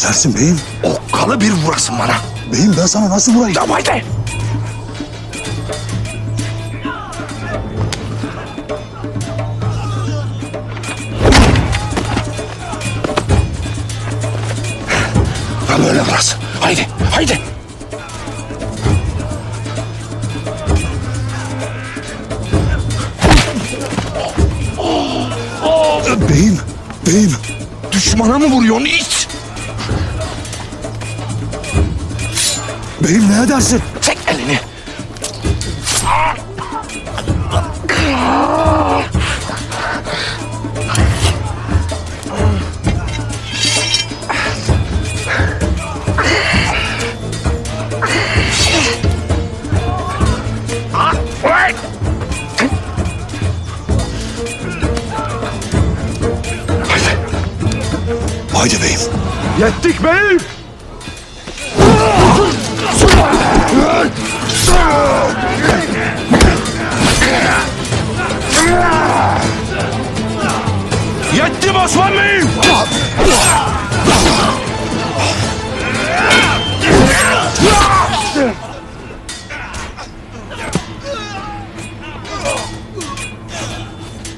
dersin beyim? Okkalı bir vurasın bana. Beyim ben sana nasıl vurayım? Tamam haydi. Ha böyle vurasın. Haydi, haydi. Beyim. Düşmana mı vuruyorsun it? Beyim ne edersin? Çek elini. Haydi beyim. Yettik beyim.